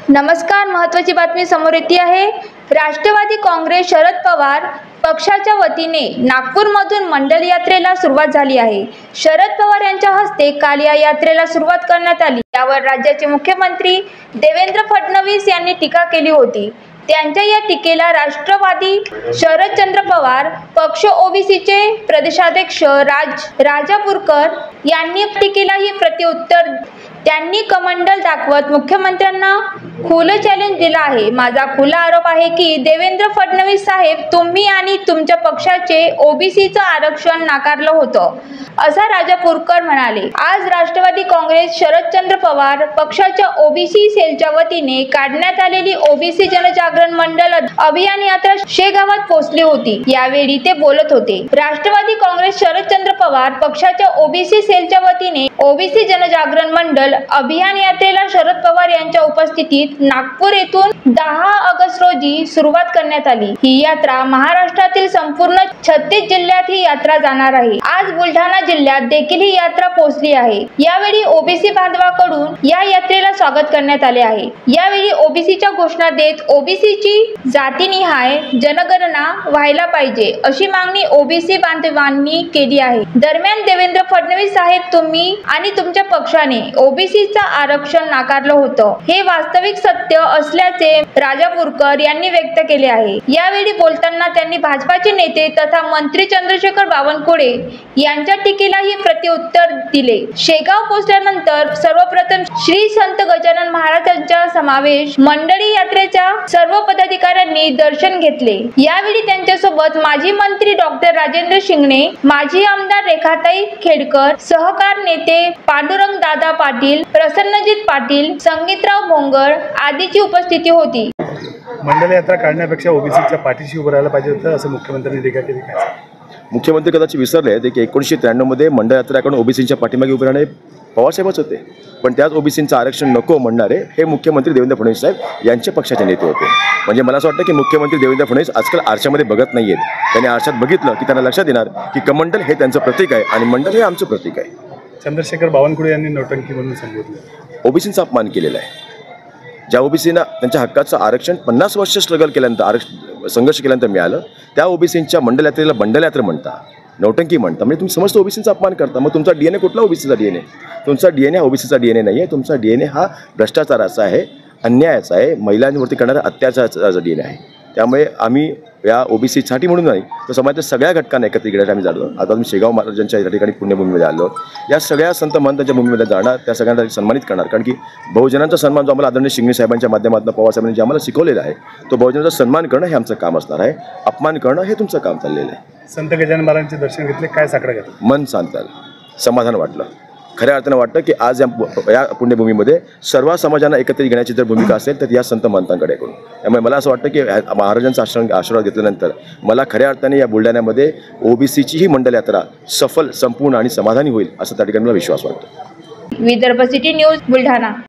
नमस्कार, महत्त्वाची बातमी समोर येते आहे। राष्ट्रवादी काँग्रेस शरद पवार पक्षाच्या वतीने नागपूरमधून मंडल यात्रेला सुरुवात झाली आहे। शरद पवार यांच्या हस्ते काल या यात्रेला सुरुवात करण्यात आली। यावर राज्याचे मुख्यमंत्री देवेंद्र फडणवीस यांनी टीका केली होती। त्यांच्या या टीकेला राष्ट्रवादी शरदचंद्र पवार पक्ष ओबीसीचे प्रदेशाध्यक्ष राजापूरकर यांनी टीकेला ही प्रत्युत्तर त्यांनी कमंडल दाखवत मुख्यमंत्र्यांना खुलं चॅलेंज दिलं आहे। माझा खुला आरोप आहे की देवेंद्र फडणवीस साहेब, तुम्ही आणि तुमच्या पक्षाचे ओबीसीचं आरक्षण नाकारलं होतं, असा राजापूरकर म्हणाले। आज राष्ट्रवादी काँग्रेस शरदचंद्र पवार पक्षाच्या ओबीसी सेलच्या वतीने काढण्यात आलेली ओबीसी जनजागरण मंडल अभियान यात्रा शेगावात पोहोचली होती। यावेळी ते बोलत होते। राष्ट्रवादी काँग्रेस शरदचंद्र पवार पक्षाच्या ओबीसी सेलच्या वतीने ओबीसी जनजागरण मंडल अभियान यात्रेला शरद पवार यांच्या उपस्थितीत नागपूर येथून 10 ऑगस्ट रोजी सुरुवात करण्यात आली। ही यात्रा महाराष्ट्रातील संपूर्ण 36 जिल्ह्यात ही यात्रा जाणार आहे। आज बुलढाणा जिल्ह्यात देखील ही यात्रा पोहोचली आहे। यावेळी ओबीसी बांधवांकडून या यात्रेला स्वागत करण्यात आले आहे। यावेळी ओबीसीच्या घोषणा देत ओबीसीची जातीनिहाय जनगणना व्हायला पाहिजे अशी मागणी ओबीसी बांधवांनी केली आहे। दरम्यान देवेंद्र फडणवीस साहेब, तुम्ही आणि तुमच्या पक्षाने ओबीसीचं आरक्षण नाकारलं होतं, हे वास्तविक सत्य असल्याचे राजापूरकर यांनी व्यक्त केले आहे। यावेळी बोलताना त्यांनी भाजपाचे नेते तथा मंत्री चंद्रशेखर बावनकुळे यांच्या टीकेलाही प्रत्युत्तर दिले। शेगाव पोहोचल्यानंतर सर्वप्रथम श्री संत गजानन महाराजांच्या समावेश मंडळी यात्रेच्या सर्व पदाधिकाऱ्यांनी दर्शन घेतले। यावेळी त्यांच्यासोबत माजी मंत्री डॉक्टर राजेंद्र शिंगणे, माजी आमदार रेखाताई खेडकर, सहकार नेते पांडुरंग दादा पाटील, प्रसन्नजित पाटील, संगीतराव भोंगर आदीची उपस्थिती होती। मंडल यात्रा काढण्यापेक्षा ओबीसीच्या पाठीशी उभं राहायला पाहिजे होतं असं मुख्यमंत्र्यांनी टीका केली। मुख्यमंत्री कदाचित विसरले आहेत की 1993 मध्ये मंडल यात्रा काढून ओबीसीच्या पाठीमागे उभे राहणे पवारसाहेबच होते, पण त्याच ओबीसींचं आरक्षण नको म्हणणारे हे मुख्यमंत्री देवेंद्र फडणवीस साहेब यांचे पक्षाचे नेते होते। म्हणजे मला असं वाटतं की मुख्यमंत्री देवेंद्र फडणवीस आजकाल आरशामध्ये बघत नाहीयेत। त्यांनी आरशात बघितलं की त्यांना लक्षात येणार की कमंडल हे त्यांचं प्रतीक आहे आणि मंडल हे आमचं प्रतीक आहे। चंद्रशेखर बावनकुळे यांनी नौटंकी म्हणून संबोधलं। ओबीसींचा अपमान केलेला आहे। ज्या ओबीसींना त्यांच्या हक्काचं आरक्षण 50 वर्ष स्ट्रगल केल्यानंतर संघर्ष केल्यानंतर मिळालं, त्या ओबीसींच्या मंडल यात्रेला बंडल यात्रा म्हणता, नौटंकी म्हणता, म्हणजे तुम्ही समस्त ओबीसींचा अपमान करता। मग तुमचा डीएनए कुठला ओबीसीचा डीएनए? तुमचा डीएनए ओबीसीचा डीएनए नाही आहे। तुमचा डीएनए हा भ्रष्टाचाराचा आहे, अन्यायाचा आहे, महिलांवरती करणाऱ्या अत्याचाराचा डीएनए आहे। त्यामुळे आम्ही या ओबीसीसाठी म्हणून नाही तर समाजाच्या सगळ्या घटकांना एकत्रित घेण्यासाठी आम्ही झालो। आता आम्ही शेगाव महाराजांच्या या ठिकाणी पुण्यभूमीमध्ये आलो। या सगळ्या संत महंतांच्या भूमीमध्ये जाणार, त्या सगळ्यांना सन्मानित करणार, कारण की बहुजनांचा सन्मान जो आम्हाला आदरणीय शिंगणे साहेबांच्या माध्यमातून पवारसाहेबांनी जे आम्हाला शिकवलेलं आहे, तो बहुजनांचा सन्मान करणं हे आमचं काम असणार आहे। अपमान करणं हे तुमचं काम चाललेलं आहे। संत गजानन महाराजांचे दर्शन घेतले, काय साकडं घेतलं? मन शांत झालं, समाधान वाटलं। खऱ्या अर्थानं वाटतं की आज या पुण्यभूमीमध्ये सर्व समाजांना एकत्रित घेण्याची जर भूमिका असेल तर या संत महंतांकडे करून। त्यामुळे मला असं वाटतं की महाराजांचा आशीर्वाद घेतल्यानंतर मला खऱ्या अर्थाने या बुलढाण्यामध्ये ओबीसीची ही मंडल यात्रा सफल, संपूर्ण आणि समाधानी होईल असं त्या ठिकाणी मला विश्वास वाटतो। Vidarbha city news Buldhana.